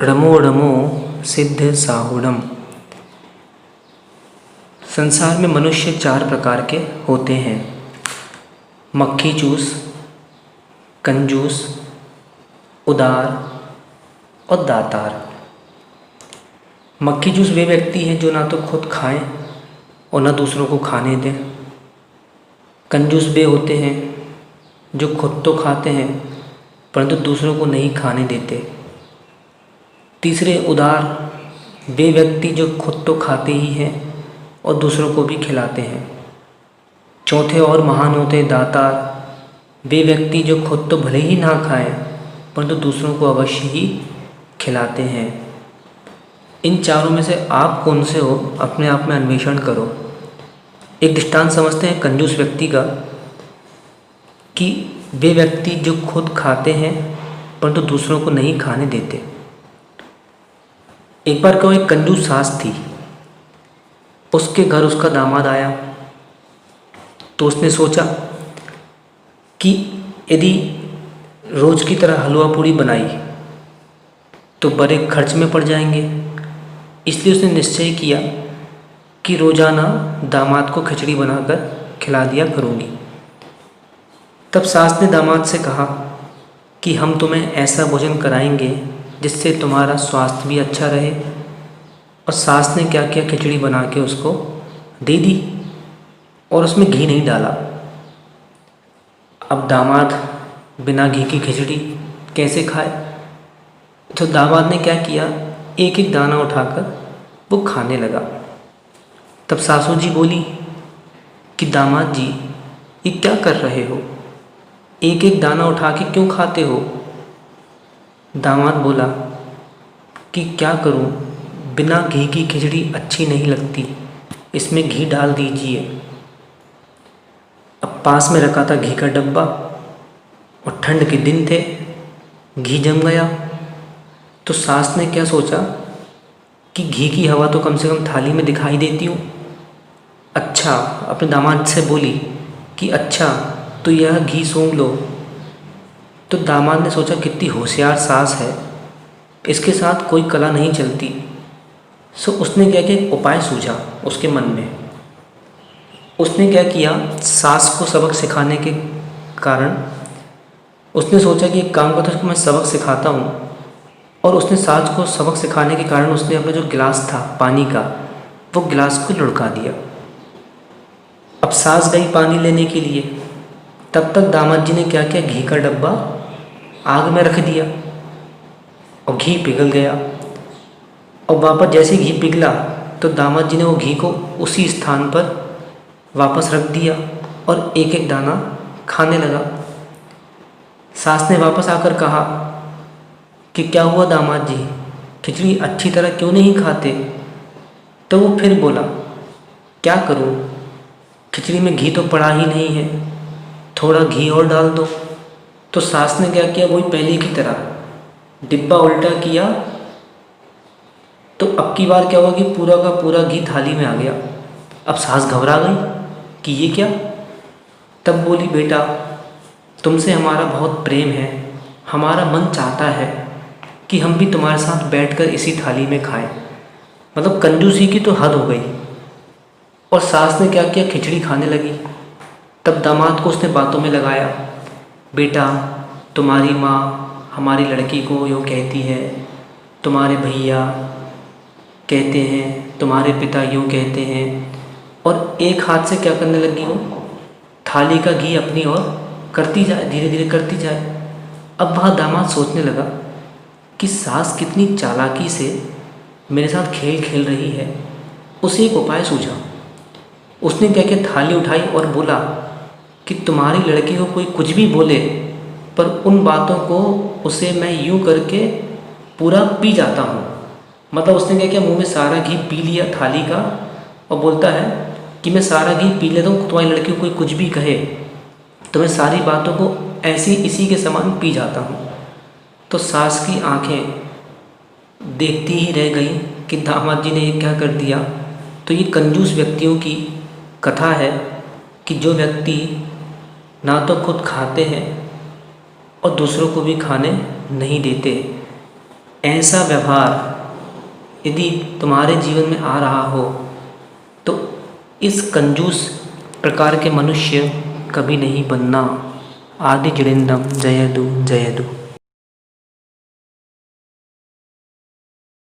रमो रमो सिद्ध साहुडम। संसार में मनुष्य चार प्रकार के होते हैं: मक्खी चूस, कंजूस, उदार और दातार। मक्खी चूस वे व्यक्ति हैं जो ना तो खुद खाएं और ना दूसरों को खाने दें। कंजूस वे होते हैं जो खुद तो खाते हैं परंतु दूसरों को नहीं खाने देते। तीसरे उदार वे व्यक्ति जो खुद तो खाते ही हैं और दूसरों को भी खिलाते हैं। चौथे और महान होते हैं दातार, वे व्यक्ति जो खुद तो भले ही ना खाएं परंतु दूसरों को अवश्य ही खिलाते हैं। इन चारों में से आप कौन से हो, अपने आप में अन्वेषण करो। एक दृष्टांत समझते हैं कंजूस व्यक्ति का, कि वे व्यक्ति जो खुद खाते हैं परंतु दूसरों को नहीं खाने देते। एक बार को एक कंजूस सास थी, उसके घर उसका दामाद आया तो उसने सोचा कि यदि रोज़ की तरह हलवा पूड़ी बनाई तो बड़े खर्च में पड़ जाएंगे। इसलिए उसने निश्चय किया कि रोज़ाना दामाद को खिचड़ी बनाकर खिला दिया करूँगी। तब सास ने दामाद से कहा कि हम तुम्हें ऐसा भोजन कराएंगे जिससे तुम्हारा स्वास्थ्य भी अच्छा रहे। और सास ने क्या किया, खिचड़ी बना के उसको दे दी और उसमें घी नहीं डाला। अब दामाद बिना घी की खिचड़ी कैसे खाए? तो दामाद ने क्या किया, एक एक दाना उठाकर वो खाने लगा। तब सासू जी बोली कि दामाद जी, ये क्या कर रहे हो, एक एक दाना उठा के क्यों खाते हो? दामाद बोला कि क्या करूं, बिना घी की खिचड़ी अच्छी नहीं लगती, इसमें घी डाल दीजिए। अब पास में रखा था घी का डब्बा और ठंड के दिन थे, घी जम गया। तो सास ने क्या सोचा कि घी की हवा तो कम से कम थाली में दिखाई देती हूँ। अच्छा, अपने दामाद से बोली कि अच्छा तो यह घी सूंघ लो। तो दामाद ने सोचा कितनी होशियार सास है, इसके साथ कोई कला नहीं चलती। सो उसने क्या किया, उपाय सूझा उसके मन में। उसने क्या किया, सास को सबक सिखाने के कारण उसने सोचा कि एक काम करता हूँ, उसको मैं सबक सिखाता हूँ। और उसने सास को सबक सिखाने के कारण उसने अपना जो गिलास था पानी का, वो गिलास को लुढ़का दिया। अब सास गई पानी लेने के लिए, तब तक दामाद जी ने क्या किया, घी का डब्बा आग में रख दिया और घी पिघल गया। और वापस जैसे घी पिघला तो दामाद जी ने वो घी को उसी स्थान पर वापस रख दिया और एक एक दाना खाने लगा। सास ने वापस आकर कहा कि क्या हुआ दामाद जी, खिचड़ी अच्छी तरह क्यों नहीं खाते? तो वो फिर बोला, क्या करूं, खिचड़ी में घी तो पड़ा ही नहीं है, थोड़ा घी और डाल दो। तो सास ने क्या किया, वही पहले की तरह डिब्बा उल्टा किया। तो अब की बार क्या हुआ कि पूरा का पूरा घी थाली में आ गया। अब सास घबरा गई कि ये क्या। तब बोली, बेटा तुमसे हमारा बहुत प्रेम है, हमारा मन चाहता है कि हम भी तुम्हारे साथ बैठकर इसी थाली में खाएं। मतलब कंजूसी की तो हद हो गई। और सास ने क्या किया, खिचड़ी खाने लगी। तब दामाद को उसने बातों में लगाया, बेटा तुम्हारी माँ हमारी लड़की को यूँ कहती है, तुम्हारे भैया कहते हैं, तुम्हारे पिता यूँ कहते हैं। और एक हाथ से क्या करने लगी, वो थाली का घी अपनी ओर करती जाए, धीरे धीरे करती जाए। अब वहाँ दामाद सोचने लगा कि सास कितनी चालाकी से मेरे साथ खेल खेल रही है। उसे एक उपाय सूझा। उसने क्या किया, थाली उठाई और बोला कि तुम्हारी लड़की को कोई कुछ भी बोले पर उन बातों को उसे मैं यूँ करके पूरा पी जाता हूँ। मतलब उसने क्या किया, मुंह में सारा घी पी लिया थाली का और बोलता है कि मैं सारा घी पी लेता हूँ, तुम्हारी लड़की को कोई कुछ भी कहे तो मैं सारी बातों को ऐसी इसी के समान पी जाता हूँ। तो सास की आंखें देखती ही रह गई कि दामाद जी ने ये क्या कर दिया। तो ये कंजूस व्यक्तियों की कथा है कि जो व्यक्ति ना तो खुद खाते हैं और दूसरों को भी खाने नहीं देते। ऐसा व्यवहार यदि तुम्हारे जीवन में आ रहा हो तो इस कंजूस प्रकार के मनुष्य कभी नहीं बनना। आदि जुड़ेंदम जयदु जयदु।